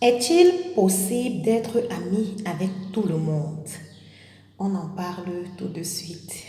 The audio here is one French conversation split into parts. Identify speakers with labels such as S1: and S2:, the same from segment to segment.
S1: Est-il possible d'être ami avec tout le monde? On en parle tout de suite.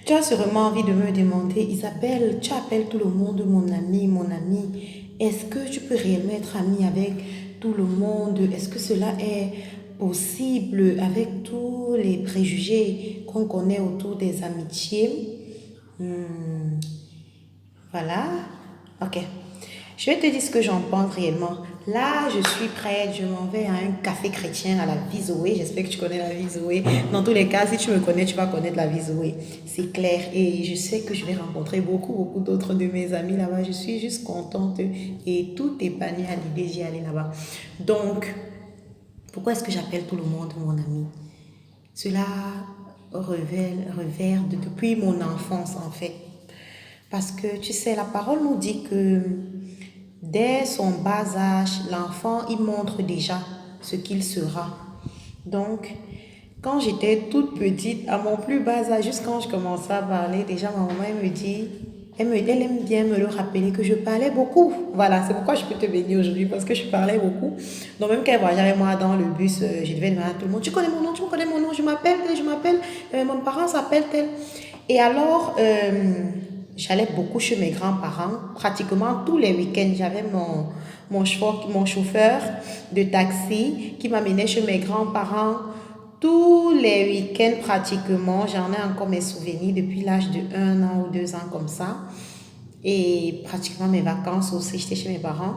S1: Tu as sûrement envie de me demander, Isabelle, tu appelles tout le monde mon ami, mon ami. Est-ce que tu peux réellement être ami avec tout le monde? Est-ce que cela est possible avec tous les préjugés qu'on connaît autour des amitiés? Voilà. Ok. Je vais te dire ce que j'en pense réellement. Là, je suis prête, je m'en vais à un café chrétien à la vie Zoé. J'espère que tu connais la vie Zoé. Dans tous les cas, si tu me connais, tu vas connaître la vie Zoé. C'est clair. Et je sais que je vais rencontrer beaucoup d'autres de mes amis là-bas. Je suis juste contente et tout épanouie à l'idée d'y aller là-bas. Donc, pourquoi est-ce que j'appelle tout le monde mon ami? Cela revers depuis mon enfance en fait. Parce que tu sais, la parole nous dit que dès son bas âge, l'enfant, il montre déjà ce qu'il sera. Donc, quand j'étais toute petite, à mon plus bas âge, juste quand je commençais à parler, déjà ma maman, elle me dit, elle aime bien me le rappeler que je parlais beaucoup. Voilà, c'est pourquoi je peux te bénir aujourd'hui, parce que je parlais beaucoup. Donc, même quand elle voyageait avec moi dans le bus, je devais demander à tout le monde, tu connais mon nom, tu connais mon nom, je m'appelle, mon parent s'appelle tel. Et alors, j'allais beaucoup chez mes grands-parents, pratiquement tous les week-ends. J'avais mon chauffeur de taxi qui m'amenait chez mes grands-parents tous les week-ends pratiquement. J'en ai encore mes souvenirs depuis l'âge de 1 an ou 2 ans comme ça. Et pratiquement mes vacances aussi, j'étais chez mes parents.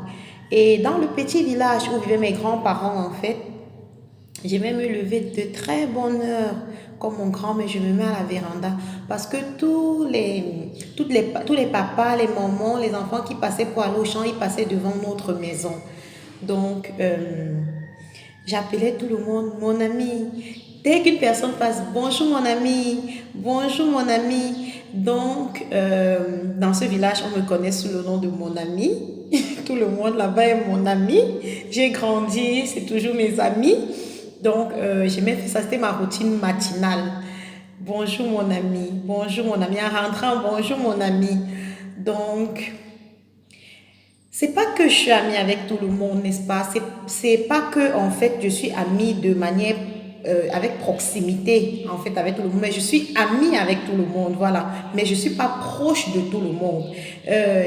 S1: Et dans le petit village où vivaient mes grands-parents en fait, j'ai même me lever de très bonne heure, comme mon grand-mère, je me mets à la véranda. Parce que tous les papas, les mamans, les enfants qui passaient pour aller au champ, ils passaient devant notre maison. Donc, j'appelais tout le monde mon ami. Dès qu'une personne passe, bonjour mon ami, bonjour mon ami. Donc, dans ce village, on me connaît sous le nom de mon ami. Tout le monde là-bas est mon ami. J'ai grandi, c'est toujours mes amis. Donc, j'aimais faire ça, c'était ma routine matinale. Bonjour mon ami, en rentrant, bonjour mon ami. Donc, c'est pas que je suis amie avec tout le monde, n'est-ce pas? C'est pas que, en fait, je suis amie de manière, avec proximité, en fait, avec tout le monde. Mais je suis amie avec tout le monde, voilà. Mais je suis pas proche de tout le monde.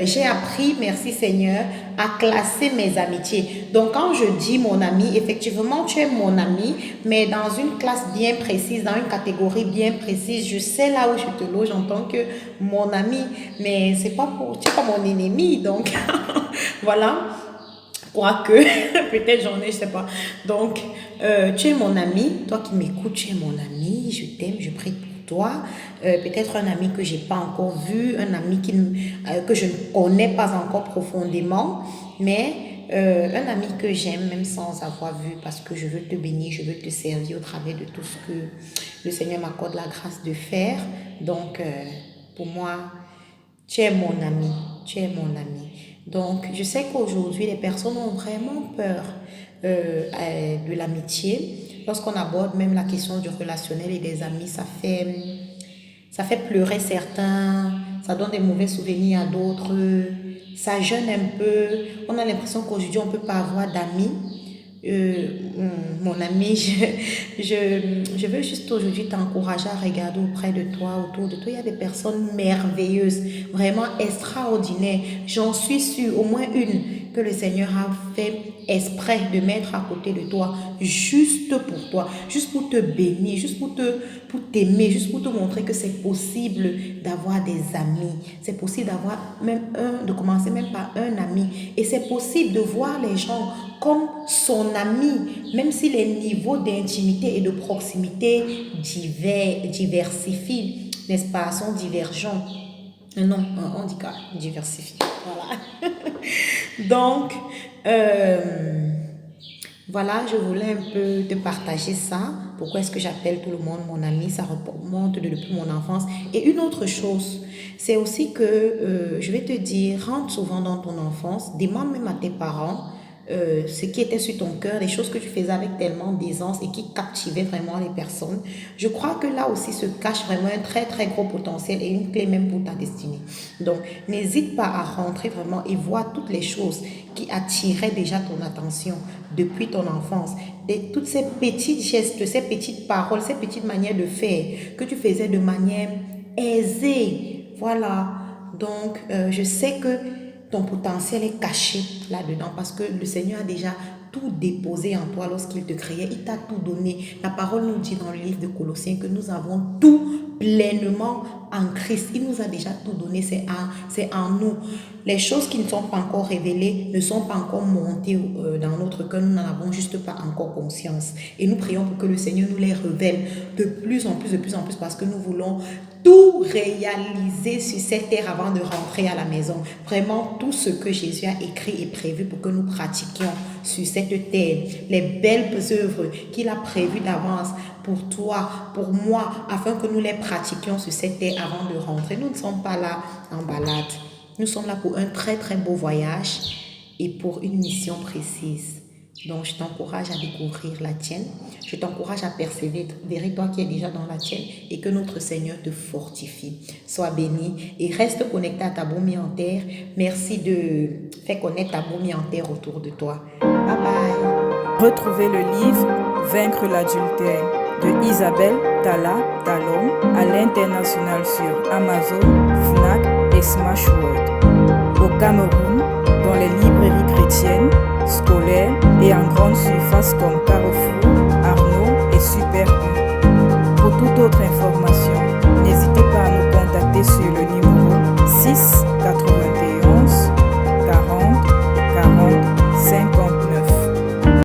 S1: J'ai appris, merci Seigneur, à classer mes amitiés. Donc, quand je dis mon ami, effectivement, tu es mon ami, mais dans une classe bien précise, dans une catégorie bien précise. Je sais là où je te loge en tant que mon ami, mais c'est pas pour, tu es pas mon ennemi, donc voilà. Quoique, peut-être j'en ai, je sais pas. Donc, tu es mon ami, toi qui m'écoutes, tu es mon ami, je t'aime, je prie pour toi. Peut-être un ami que j'ai pas encore vu, un ami que je ne connais pas encore profondément, mais un ami que j'aime même sans avoir vu parce que je veux te bénir, je veux te servir au travers de tout ce que le Seigneur m'accorde la grâce de faire. Donc, pour moi, tu es mon ami, tu es mon ami. Donc, je sais qu'aujourd'hui, les personnes ont vraiment peur de l'amitié. Lorsqu'on aborde même la question du relationnel et des amis, ça fait pleurer certains, ça donne des mauvais souvenirs à d'autres, ça gêne un peu. On a l'impression qu'aujourd'hui, on ne peut pas avoir d'amis. Euh, mon ami, je veux juste aujourd'hui t'encourager à regarder auprès de toi, autour de toi. Il y a des personnes merveilleuses, vraiment extraordinaires. J'en suis sûre, au moins une, que le Seigneur a fait exprès de mettre à côté de toi, juste pour toi, juste pour te bénir, juste pour t'aimer, juste pour te montrer que c'est possible d'avoir des amis. C'est possible d'avoir de commencer même par un ami. Et c'est possible de voir les gens comme son ami, même si les niveaux d'intimité et de proximité diversifient, n'est-ce pas, sont divergents. Non, on dit quoi? Diversifie. Voilà. Donc, voilà, je voulais un peu te partager ça Pourquoi est-ce que j'appelle tout le monde mon ami? Ça remonte depuis mon enfance. Et une autre chose, c'est aussi que, je vais te dire, rentre souvent dans ton enfance, demande même à tes parents ce qui était sur ton cœur, les choses que tu faisais avec tellement d'aisance et qui captivaient vraiment les personnes. Je crois que là aussi se cache vraiment un très très gros potentiel et une clé même pour ta destinée. Donc, n'hésite pas à rentrer vraiment et voir toutes les choses qui attiraient déjà ton attention depuis ton enfance. Toutes ces petits gestes, ces petites paroles, ces petites manières de faire que tu faisais de manière aisée. Voilà. Donc, je sais que ton potentiel est caché là-dedans parce que le Seigneur a déjà tout déposé en toi lorsqu'il te créait. Il t'a tout donné. La parole nous dit dans le livre de Colossiens que nous avons tout pleinement en Christ. Il nous a déjà tout donné. C'est en nous. Les choses qui ne sont pas encore révélées ne sont pas encore montées dans notre cœur. Nous n'en avons juste pas encore conscience. Et nous prions pour que le Seigneur nous les révèle de plus en plus parce que nous voulons tout réaliser sur cette terre avant de rentrer à la maison. Vraiment, tout ce que Jésus a écrit et prévu pour que nous pratiquions sur cette terre. Les belles œuvres qu'il a prévues d'avance pour toi, pour moi, afin que nous les pratiquions sur cette terre avant de rentrer. Nous ne sommes pas là en balade. Nous sommes là pour un très très beau voyage et pour une mission précise. Donc, je t'encourage à découvrir la tienne. Je t'encourage à persévérer, toi qui es déjà dans la tienne, et que notre Seigneur te fortifie. Sois béni et reste connecté à ta baume en terre. Merci de faire connaître ta baume en terre autour de toi. Bye bye.
S2: Retrouvez le livre Vaincre l'adultère de Isabelle Tala Talom à l'international sur Amazon, Fnac et Smashworld. Au Cameroun, dans les librairies chrétiennes, scolaires et en grande surface comme Carrefour, Arnaud et Super U. Pour toute autre information, n'hésitez pas à nous contacter sur le